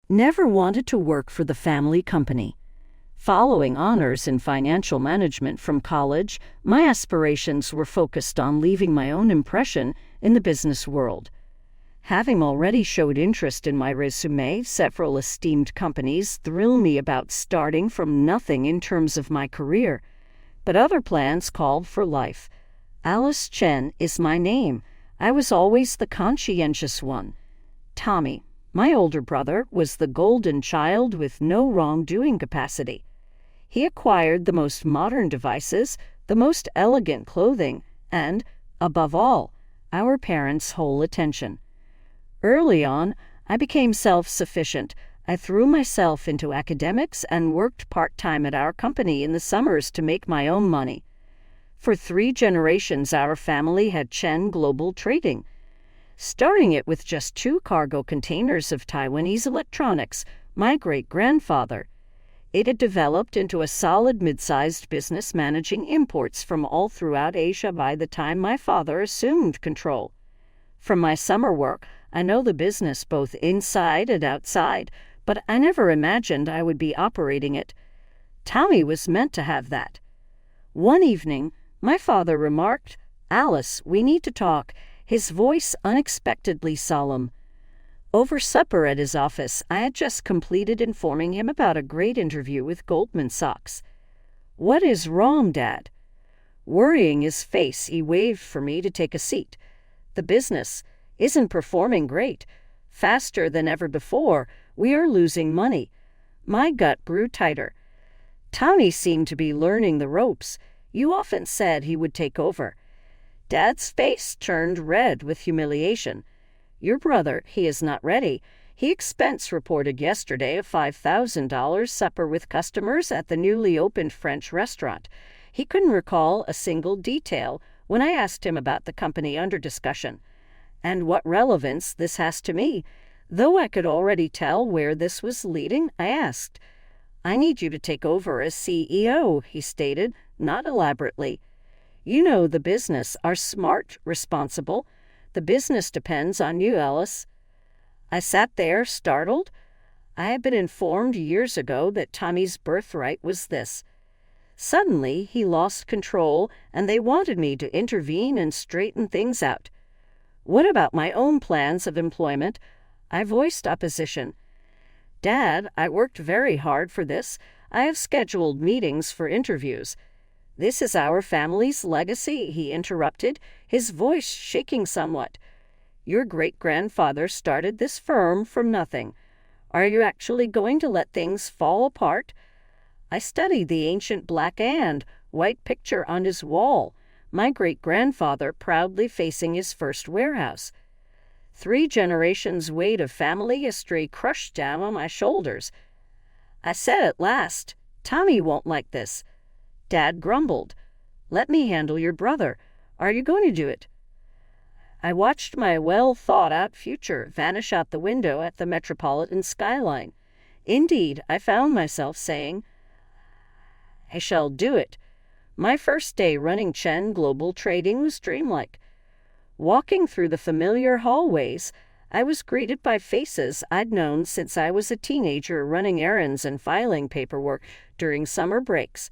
never wanted to work for the family company. Following honors in financial management from college, my aspirations were focused on leaving my own impression in the business world. Having already showed interest in my resume, several esteemed companies thrill me about starting from nothing in terms of my career. But other plans called for life. Alice Chen is my name. I was always the conscientious one. Tommy, my older brother, was the golden child with no wrongdoing capacity. He acquired the most modern devices, the most elegant clothing, and, above all, our parents' whole attention. Early on, I became self-sufficient. I threw myself into academics and worked part-time at our company in the summers to make my own money. For 3 generations, our family had Chen Global Trading, starting it with just 2 cargo containers of Taiwanese electronics, my great-grandfather. It had developed into a solid mid-sized business managing imports from all throughout Asia by the time my father assumed control. From my summer work, I know the business both inside and outside, but I never imagined I would be operating it. Tommy was meant to have that. One evening, my father remarked, "Alice, we need to talk," his voice unexpectedly solemn. Over supper at his office, I had just completed informing him about a great interview with Goldman Sachs. "What is wrong, Dad?" Worrying his face, he waved for me to take a seat. "The business isn't performing great. Faster than ever before, we are losing money." My gut grew tighter. Tommy seemed to be learning the ropes. You often said he would take over. Dad's face turned red with humiliation. "Your brother, he is not ready. He expense reported yesterday a $5,000 supper with customers at the newly opened French restaurant. He couldn't recall a single detail when I asked him about the company under discussion. And what relevance this has to me? Though I could already tell where this was leading, I asked. "I need you to take over as CEO, he stated, not elaborately. "You know the business, are smart, responsible. The business depends on you, Alice." I sat there, startled. I had been informed years ago that Tommy's birthright was this. Suddenly, he lost control, and they wanted me to intervene and straighten things out. What about my own plans of employment? I voiced opposition. "Dad, I worked very hard for this. I have scheduled meetings for interviews." "This is our family's legacy," he interrupted, his voice shaking somewhat. "Your great-grandfather started this firm from nothing. Are you actually going to let things fall apart?" I studied the ancient black and white picture on his wall, my great-grandfather proudly facing his first warehouse. 3 generations' weight of family history crushed down on my shoulders. I said at last, "Tommy won't like this." Dad grumbled. "Let me handle your brother. Are you going to do it?" I watched my well-thought-out future vanish out the window at the metropolitan skyline. Indeed, I found myself saying, "I shall do it." My first day running Chen Global Trading was dreamlike. Walking through the familiar hallways, I was greeted by faces I'd known since I was a teenager running errands and filing paperwork during summer breaks.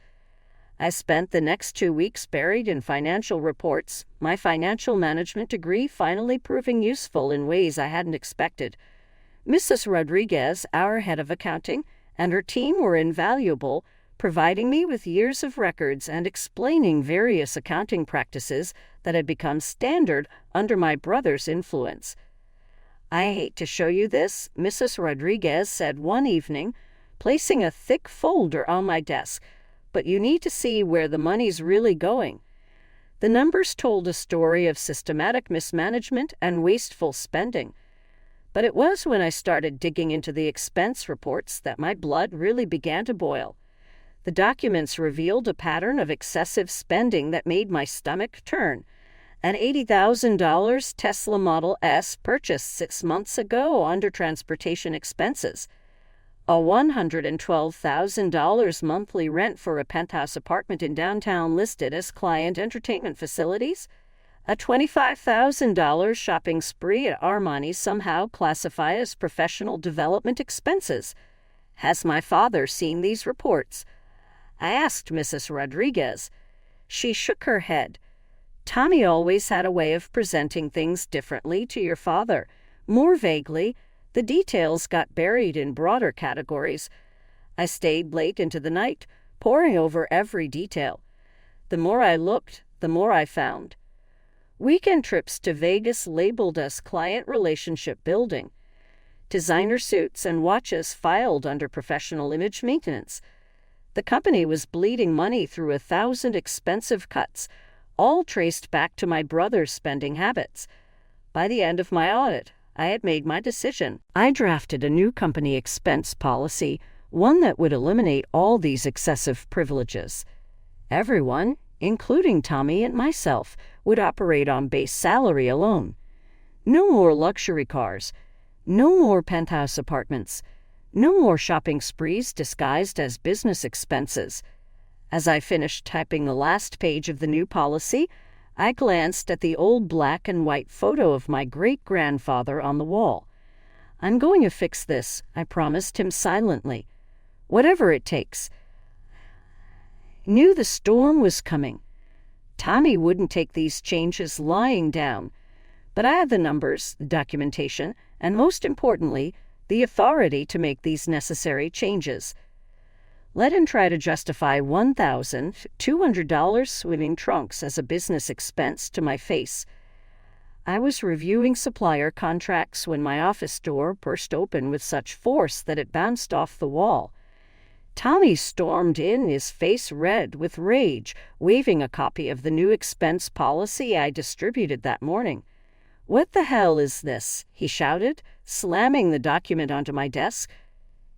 I spent the next 2 weeks buried in financial reports, my financial management degree finally proving useful in ways I hadn't expected. Mrs. Rodriguez, our head of accounting, and her team were invaluable, providing me with years of records and explaining various accounting practices that had become standard under my brother's influence. "I hate to show you this," Mrs. Rodriguez said one evening, placing a thick folder on my desk, "but you need to see where the money's really going." The numbers told a story of systematic mismanagement and wasteful spending. But it was when I started digging into the expense reports that my blood really began to boil. The documents revealed a pattern of excessive spending that made my stomach turn. An $80,000 Tesla Model S purchased 6 months ago under transportation expenses. A $112,000 monthly rent for a penthouse apartment in downtown listed as client entertainment facilities. A $25,000 shopping spree at Armani somehow classify as professional development expenses. Has my father seen these reports? I asked Mrs. Rodriguez. She shook her head. Tommy always had a way of presenting things differently to your father, more vaguely. The details got buried in broader categories. I stayed late into the night, poring over every detail. The more I looked, the more I found. Weekend trips to Vegas labeled as client relationship building. Designer suits and watches filed under professional image maintenance. The company was bleeding money through 1,000 expensive cuts, all traced back to my brother's spending habits. By the end of my audit, I had made my decision. I drafted a new company expense policy, one that would eliminate all these excessive privileges. Everyone, including Tommy and myself, would operate on base salary alone. No more luxury cars. No more penthouse apartments. No more shopping sprees disguised as business expenses. As I finished typing the last page of the new policy, I glanced at the old black and white photo of my great-grandfather on the wall. I'm going to fix this, I promised him silently. Whatever it takes. I knew the storm was coming. Tommy wouldn't take these changes lying down. But I had the numbers, the documentation, and most importantly, the authority to make these necessary changes. Let him try to justify $1,200 swimming trunks as a business expense to my face. I was reviewing supplier contracts when my office door burst open with such force that it bounced off the wall. Tommy stormed in, his face red with rage, waving a copy of the new expense policy I distributed that morning. "What the hell is this?" he shouted, slamming the document onto my desk.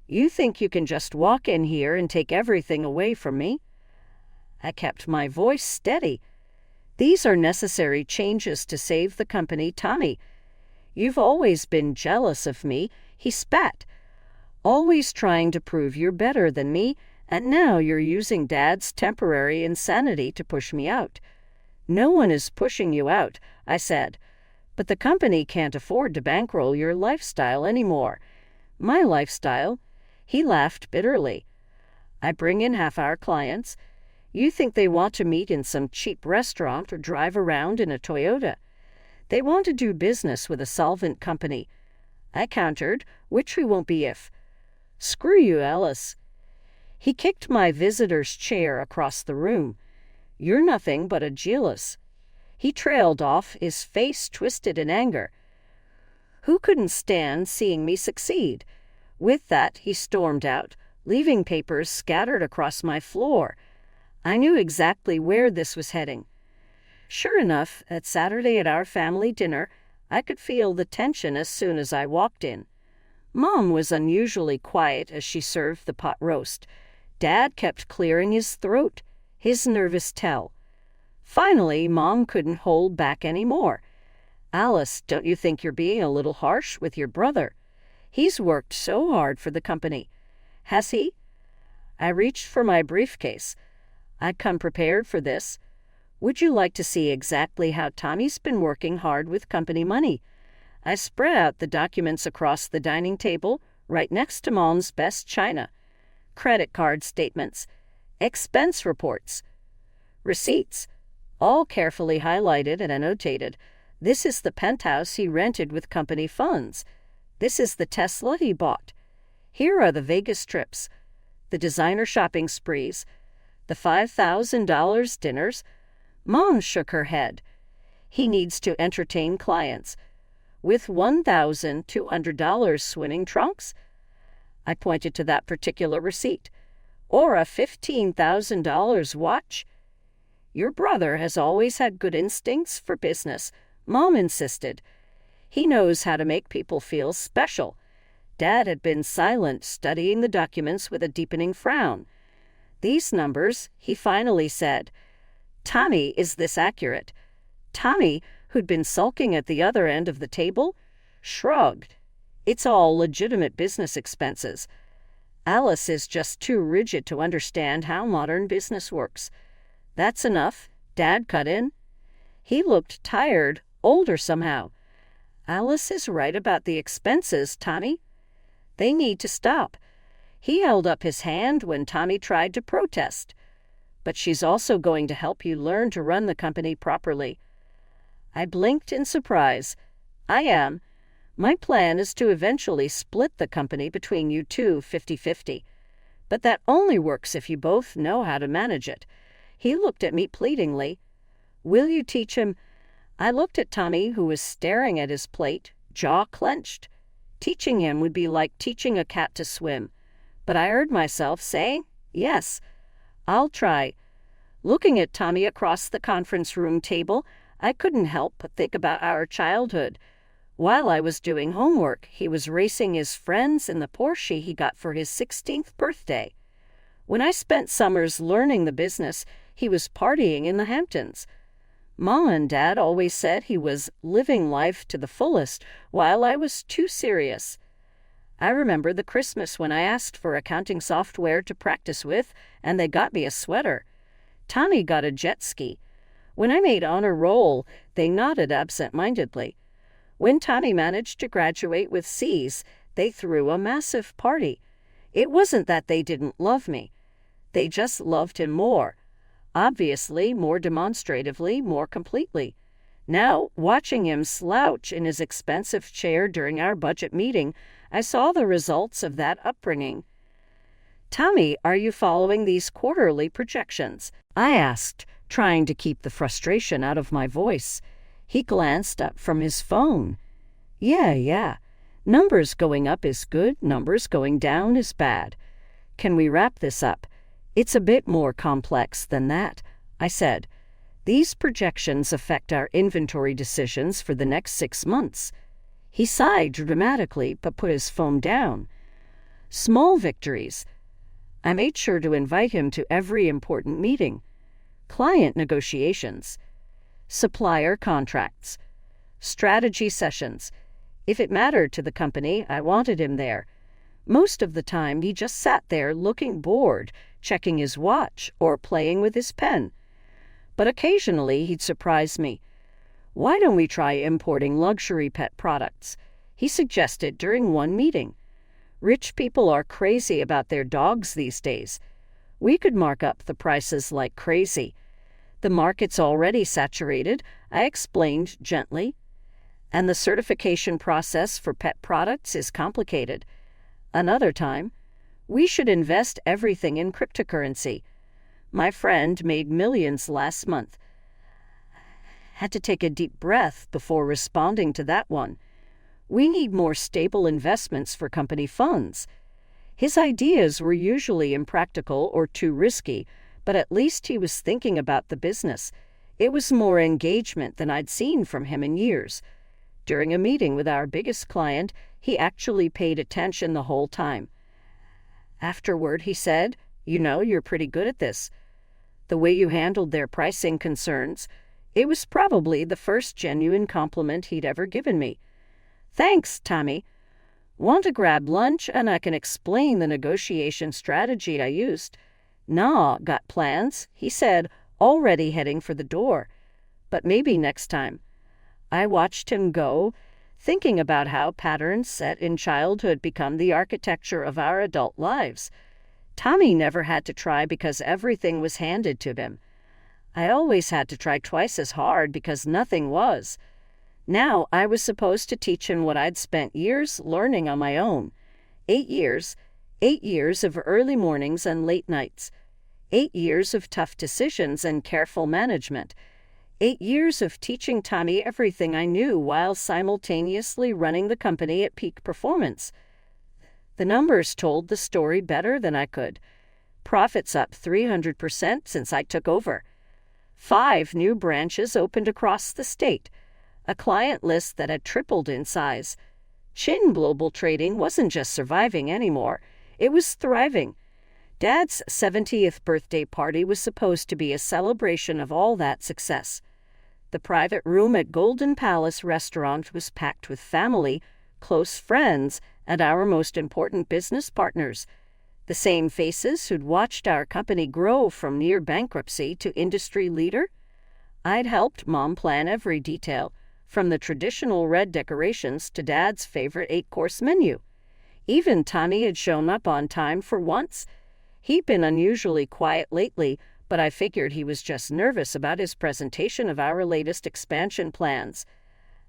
"You think you can just walk in here and take everything away from me?" I kept my voice steady. "These are necessary changes to save the company, Tommy. You've always been jealous of me," he spat. "Always trying to prove you're better than me, and now you're using Dad's temporary insanity to push me out." "No one is pushing you out," I said. "But the company can't afford to bankroll your lifestyle anymore." "My lifestyle?" He laughed bitterly. "I bring in half-hour clients. You think they want to meet in some cheap restaurant or drive around in a Toyota. They want to do business with a solvent company." I countered, "Which we won't be if." "Screw you, Alice." He kicked my visitor's chair across the room. "You're nothing but a jealous." He trailed off, his face twisted in anger. Who couldn't stand seeing me succeed? With that, he stormed out, leaving papers scattered across my floor. I knew exactly where this was heading. Sure enough, that Saturday at our family dinner, I could feel the tension as soon as I walked in. Mom was unusually quiet as she served the pot roast. Dad kept clearing his throat, his nervous tell. Finally, Mom couldn't hold back any more. "Alice, don't you think you're being a little harsh with your brother? He's worked so hard for the company." "Has he?" I reached for my briefcase. I'd come prepared for this. "Would you like to see exactly how Tommy's been working hard with company money?" I spread out the documents across the dining table, right next to Mom's best china. Credit card statements, expense reports, receipts, all carefully highlighted and annotated. This is the penthouse he rented with company funds. This is the Tesla he bought. Here are the Vegas trips, the designer shopping sprees, the $5,000 dinners. Mom shook her head. "He needs to entertain clients. With $1,200 swimming trunks?" I pointed to that particular receipt. "Or a $15,000 watch?" "Your brother has always had good instincts for business," Mom insisted. "He knows how to make people feel special." Dad had been silent, studying the documents with a deepening frown. "These numbers," he finally said. "Tommy, is this accurate?" Tommy, who'd been sulking at the other end of the table, shrugged. "It's all legitimate business expenses. Alice is just too rigid to understand how modern business works." "That's enough," Dad cut in. He looked tired, older somehow. Alice is right about the expenses, Tommy. They need to stop. He held up his hand when Tommy tried to protest. But she's also going to help you learn to run the company properly. I blinked in surprise. I am. My plan is to eventually split the company between you two 50-50. But that only works if you both know how to manage it. He looked at me pleadingly. Will you teach him? I looked at Tommy, who was staring at his plate, jaw clenched. Teaching him would be like teaching a cat to swim. But I heard myself saying, yes, I'll try. Looking at Tommy across the conference room table, I couldn't help but think about our childhood. While I was doing homework, he was racing his friends in the Porsche he got for his 16th birthday. When I spent summers learning the business, he was partying in the Hamptons. Mom and Dad always said he was living life to the fullest, while I was too serious. I remember the Christmas when I asked for accounting software to practice with, and they got me a sweater. Tommy got a jet ski. When I made honor roll, they nodded absent-mindedly. When Tommy managed to graduate with C's, they threw a massive party. It wasn't that they didn't love me. They just loved him more. Obviously, more demonstratively, more completely. Now, watching him slouch in his expensive chair during our budget meeting, I saw the results of that upbringing. Tommy, are you following these quarterly projections? I asked, trying to keep the frustration out of my voice. He glanced up from his phone. Yeah. Numbers going up is good, numbers going down is bad. Can we wrap this up? It's a bit more complex than that, I said. These projections affect our inventory decisions for the next 6 months. He sighed dramatically but put his phone down. Small victories. I made sure to invite him to every important meeting. Client negotiations. Supplier contracts. Strategy sessions. If it mattered to the company, I wanted him there. Most of the time, he just sat there looking bored, checking his watch or playing with his pen. But occasionally, he'd surprise me. Why don't we try importing luxury pet products? He suggested during one meeting. Rich people are crazy about their dogs these days. We could mark up the prices like crazy. The market's already saturated, I explained gently. And the certification process for pet products is complicated. Another time, we should invest everything in cryptocurrency. My friend made millions last month. Had to take a deep breath before responding to that one. We need more stable investments for company funds. His ideas were usually impractical or too risky, but at least he was thinking about the business. It was more engagement than I'd seen from him in years. During a meeting with our biggest client, he actually paid attention the whole time. Afterward, he said, you're pretty good at this. The way you handled their pricing concerns. It was probably the first genuine compliment he'd ever given me. Thanks, Tommy. Want to grab lunch and I can explain the negotiation strategy I used? Nah, got plans, he said, already heading for the door. But maybe next time. I watched him go, thinking about how patterns set in childhood become the architecture of our adult lives. Tommy never had to try because everything was handed to him. I always had to try twice as hard because nothing was. Now I was supposed to teach him what I'd spent years learning on my own. 8 years. 8 years of early mornings and late nights. 8 years of tough decisions and careful management. 8 years of teaching Tommy everything I knew while simultaneously running the company at peak performance. The numbers told the story better than I could. Profits up 300% since I took over. 5 new branches opened across the state. A client list that had tripled in size. Chin Global Trading wasn't just surviving anymore. It was thriving. Dad's 70th birthday party was supposed to be a celebration of all that success. The private room at Golden Palace Restaurant was packed with family, close friends, and our most important business partners. The same faces who'd watched our company grow from near bankruptcy to industry leader. I'd helped Mom plan every detail, from the traditional red decorations to Dad's favorite 8-course menu. Even Tommy had shown up on time for once. He'd been unusually quiet lately, but I figured he was just nervous about his presentation of our latest expansion plans.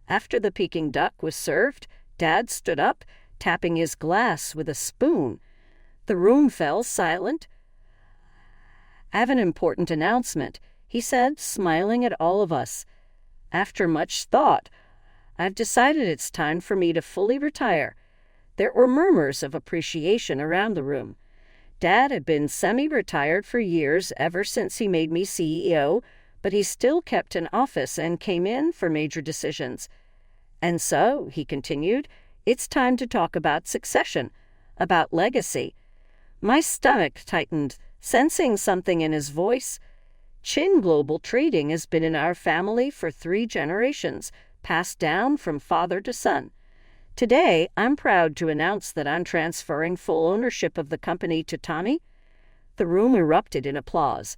After the Peking duck was served, Dad stood up, tapping his glass with a spoon. The room fell silent. "I have an important announcement," he said, smiling at all of us. "After much thought, I've decided it's time for me to fully retire." There were murmurs of appreciation around the room. Dad had been semi-retired for years, ever since he made me CEO, but he still kept an office and came in for major decisions. "And so," he continued, "it's time to talk about succession, about legacy." My stomach tightened, sensing something in his voice. Chin Global Trading has been in our family for 3 generations, passed down from father to son. Today, I'm proud to announce that I'm transferring full ownership of the company to Tommy. The room erupted in applause.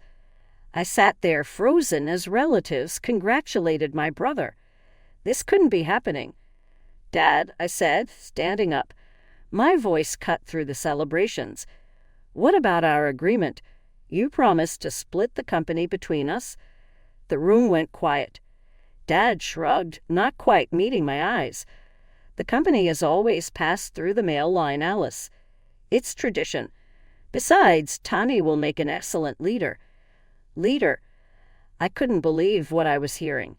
I sat there frozen as relatives congratulated my brother. This couldn't be happening. "Dad," I said, standing up. My voice cut through the celebrations. "What about our agreement? You promised to split the company between us." The room went quiet. Dad shrugged, not quite meeting my eyes. "The company has always passed through the male line, Alice. It's tradition. Besides, Tommy will make an excellent leader." Leader? I couldn't believe what I was hearing.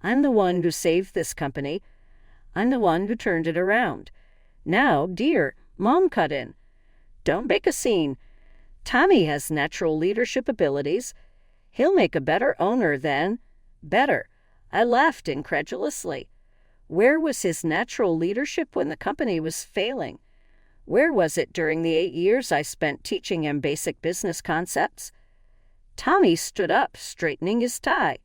I'm the one who saved this company. I'm the one who turned it around. Now, dear, Mom cut in. "Don't make a scene. Tommy has natural leadership abilities. He'll make a better owner than—" Better. I laughed incredulously. Where was his natural leadership when the company was failing? Where was it during the 8 years I spent teaching him basic business concepts? Tommy stood up, straightening his tie.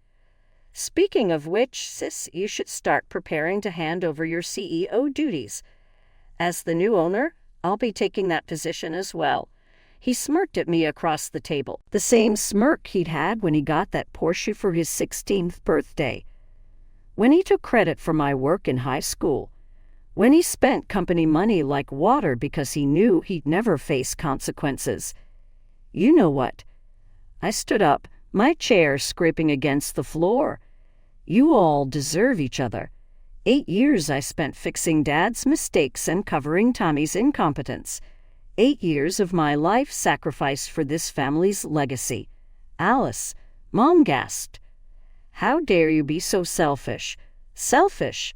"Speaking of which, sis, you should start preparing to hand over your CEO duties. As the new owner, I'll be taking that position as well." He smirked at me across the table, the same smirk he'd had when he got that Porsche for his 16th birthday. When he took credit for my work in high school. When he spent company money like water because he knew he'd never face consequences. "You know what?" I stood up, my chair scraping against the floor. "You all deserve each other. 8 years I spent fixing Dad's mistakes and covering Tommy's incompetence. 8 years of my life sacrificed for this family's legacy." "Alice," Mom gasped. "How dare you be so selfish?" "Selfish?"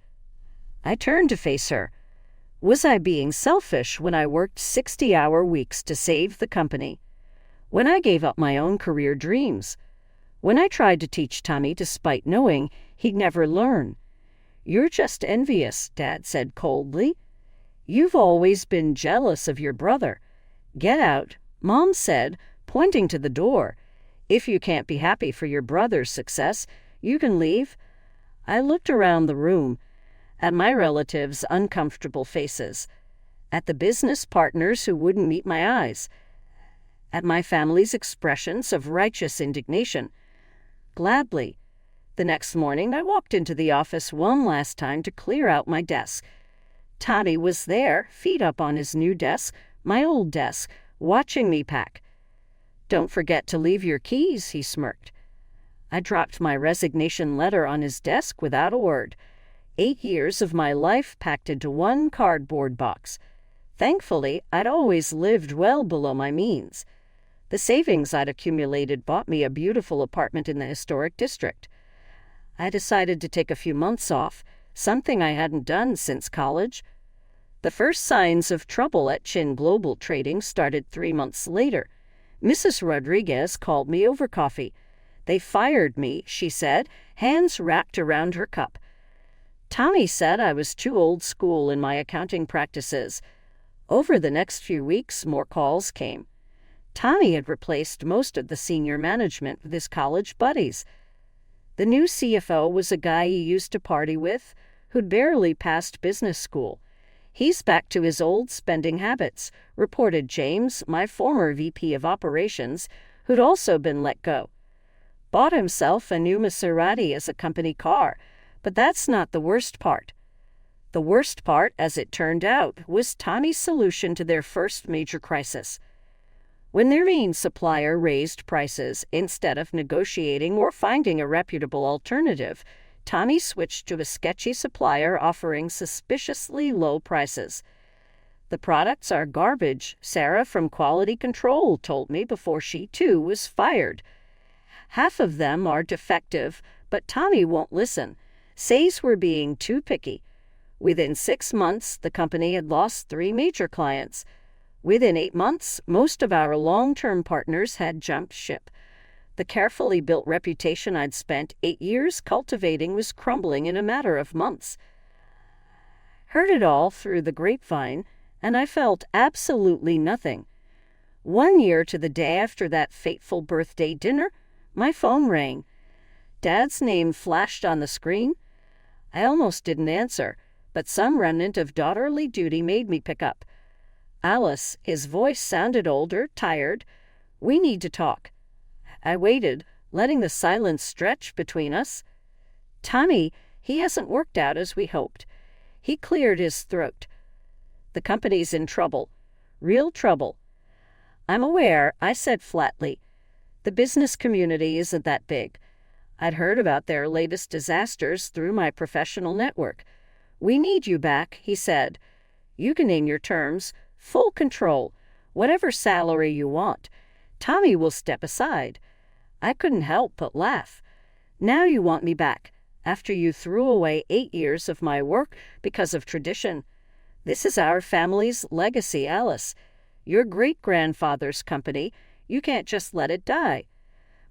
I turned to face her. Was I being selfish when I worked 60-hour weeks to save the company? When I gave up my own career dreams? When I tried to teach Tommy despite knowing he'd never learn? "You're just envious," Dad said coldly. "You've always been jealous of your brother. Get out," Mom said, pointing to the door. "If you can't be happy for your brother's success, you can leave." I looked around the room, at my relatives' uncomfortable faces, at the business partners who wouldn't meet my eyes, at my family's expressions of righteous indignation. Gladly. The next morning, I walked into the office one last time to clear out my desk. Tommy was there, feet up on his new desk, my old desk, watching me pack. "Don't forget to leave your keys," he smirked. I dropped my resignation letter on his desk without a word. 8 years of my life packed into one cardboard box. Thankfully, I'd always lived well below my means. The savings I'd accumulated bought me a beautiful apartment in the historic district. I decided to take a few months off, something I hadn't done since college. The first signs of trouble at Chin Global Trading started 3 months later. Mrs. Rodriguez called me over coffee. "They fired me," she said, hands wrapped around her cup. Tommy said I was too old school in my accounting practices. Over the next few weeks, more calls came. Tommy had replaced most of the senior management with his college buddies. The new CFO was a guy he used to party with, who'd barely passed business school. "He's back to his old spending habits," reported James, my former VP of operations, who'd also been let go. bought himself a new Maserati as a company car, but that's not the worst part. The worst part, as it turned out, was Tommy's solution to their first major crisis. When their main supplier raised prices, instead of negotiating or finding a reputable alternative, Tommy switched to a sketchy supplier offering suspiciously low prices. "The products are garbage," Sarah from Quality Control told me before she, too, was fired. "Half of them are defective, but Tommy won't listen. Says we're being too picky." Within 6 months, the company had lost 3 major clients. Within 8 months, most of our long-term partners had jumped ship. The carefully built reputation I'd spent 8 years cultivating was crumbling in a matter of months. Heard it all through the grapevine, and I felt absolutely nothing. 1 year to the day after that fateful birthday dinner, my phone rang. Dad's name flashed on the screen. I almost didn't answer, but some remnant of daughterly duty made me pick up. "Alice," his voice sounded older, tired. "We need to talk." I waited, letting the silence stretch between us. "Tommy, he hasn't worked out as we hoped." He cleared his throat. "The company's in trouble. Real trouble." "I'm aware," I said flatly. "The business community isn't that big." I'd heard about their latest disasters through my professional network. "We need you back," he said. "You can name your terms. Full control. Whatever salary you want. Tommy will step aside." I couldn't help but laugh. "Now you want me back, after you threw away 8 years of my work because of tradition. This is our family's legacy, Alice. Your great-grandfather's company. You can't just let it die."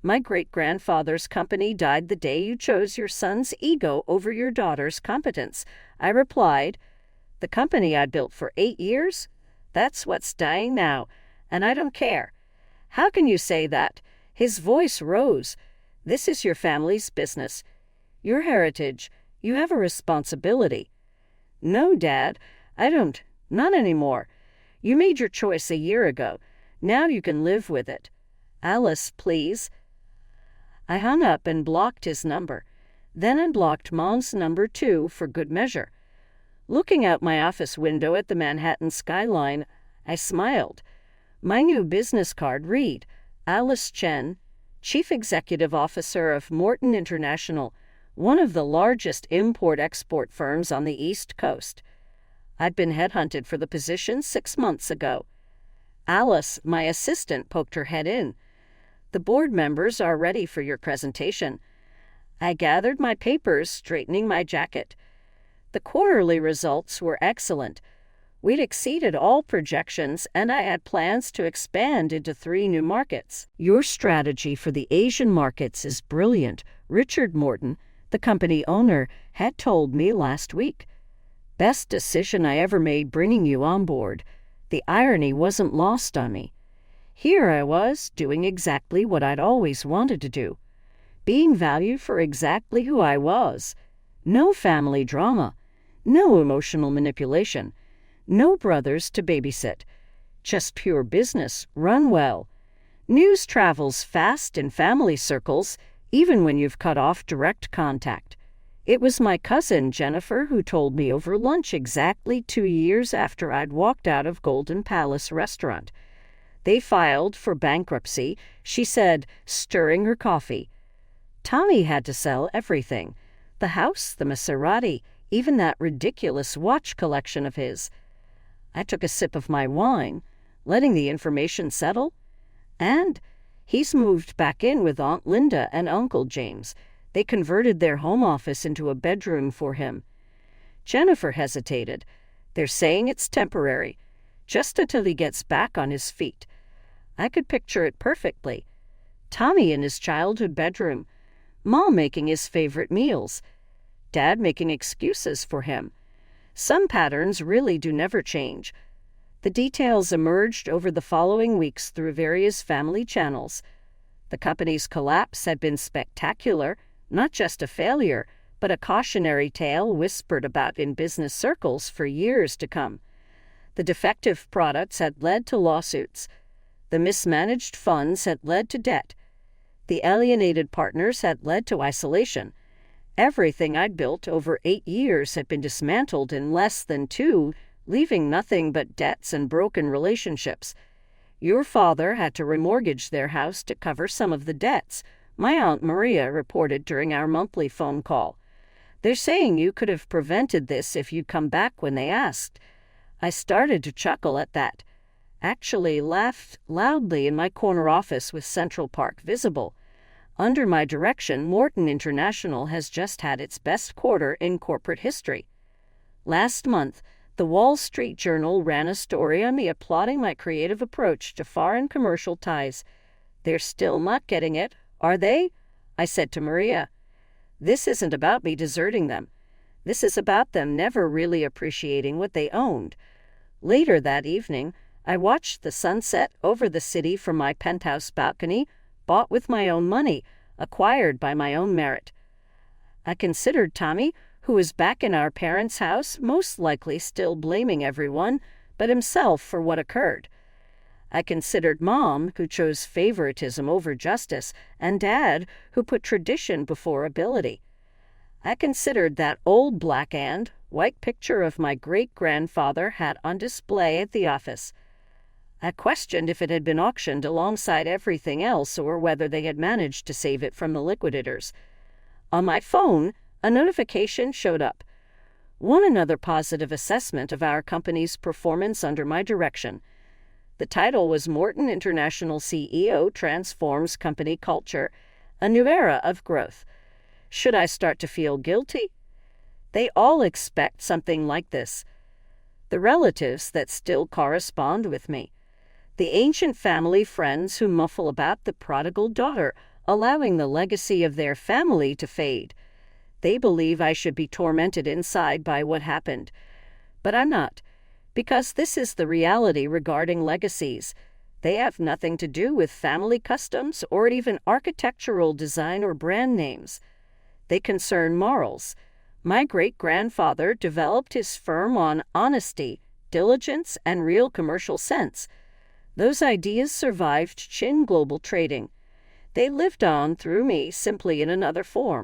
"My great-grandfather's company died the day you chose your son's ego over your daughter's competence," I replied. "The company I built for 8 years? That's what's dying now, and I don't care." "How can you say that?" His voice rose. "This is your family's business. Your heritage. You have a responsibility." "No, Dad, I don't. Not anymore. You made your choice a year ago. Now you can live with it." "Alice, please." I hung up and blocked his number. Then unblocked Mom's number too, for good measure. Looking out my office window at the Manhattan skyline, I smiled. My new business card read, "Alice Chen, Chief Executive Officer of Morton International, one of the largest import-export firms on the East Coast." I'd been headhunted for the position 6 months ago. Alice, my assistant, poked her head in. "The board members are ready for your presentation." I gathered my papers, straightening my jacket. The quarterly results were excellent. We'd exceeded all projections, and I had plans to expand into 3 new markets. "Your strategy for the Asian markets is brilliant," Richard Morton, the company owner, had told me last week. "Best decision I ever made bringing you on board." The irony wasn't lost on me. Here I was, doing exactly what I'd always wanted to do. Being valued for exactly who I was. No family drama. No emotional manipulation. No brothers to babysit. Just pure business, run well. News travels fast in family circles, even when you've cut off direct contact. It was my cousin, Jennifer, who told me over lunch exactly 2 years after I'd walked out of Golden Palace Restaurant. They filed for bankruptcy, she said, stirring her coffee. Tommy had to sell everything. The house, the Maserati, even that ridiculous watch collection of his. I took a sip of my wine, letting the information settle. And he's moved back in with Aunt Linda and Uncle James. They converted their home office into a bedroom for him. Jennifer hesitated. "They're saying it's temporary, just until he gets back on his feet." I could picture it perfectly. Tommy in his childhood bedroom, Mom making his favorite meals, Dad making excuses for him. Some patterns really do never change. The details emerged over the following weeks through various family channels. The company's collapse had been spectacular, not just a failure, but a cautionary tale whispered about in business circles for years to come. The defective products had led to lawsuits. The mismanaged funds had led to debt. The alienated partners had led to isolation. Everything I'd built over 8 years had been dismantled in less than 2, leaving nothing but debts and broken relationships. Your father had to remortgage their house to cover some of the debts, my Aunt Maria reported during our monthly phone call. They're saying you could have prevented this if you'd come back when they asked. I started to chuckle at that. Actually laughed loudly in my corner office with Central Park visible. Under my direction, Morton International has just had its best quarter in corporate history. Last month, the Wall Street Journal ran a story on me applauding my creative approach to foreign commercial ties. They're still not getting it, are they? I said to Maria. This isn't about me deserting them. This is about them never really appreciating what they owned. Later that evening, I watched the sunset over the city from my penthouse balcony, bought with my own money, acquired by my own merit. I considered Tommy, who was back in our parents' house, most likely still blaming everyone but himself for what occurred. I considered Mom, who chose favoritism over justice, and Dad, who put tradition before ability. I considered that old black and white picture of my great-grandfather had on display at the office. I questioned if it had been auctioned alongside everything else or whether they had managed to save it from the liquidators. On my phone, a notification showed up. Another positive assessment of our company's performance under my direction. The title was Morton International CEO Transforms Company Culture, a New Era of Growth. Should I start to feel guilty? They all expect something like this. The relatives that still correspond with me. The ancient family friends who muffle about the prodigal daughter, allowing the legacy of their family to fade. They believe I should be tormented inside by what happened. But I'm not, because this is the reality regarding legacies. They have nothing to do with family customs or even architectural design or brand names. They concern morals. My great-grandfather developed his firm on honesty, diligence, and real commercial sense. Those ideas survived Chin Global Trading. They lived on through me, simply in another form.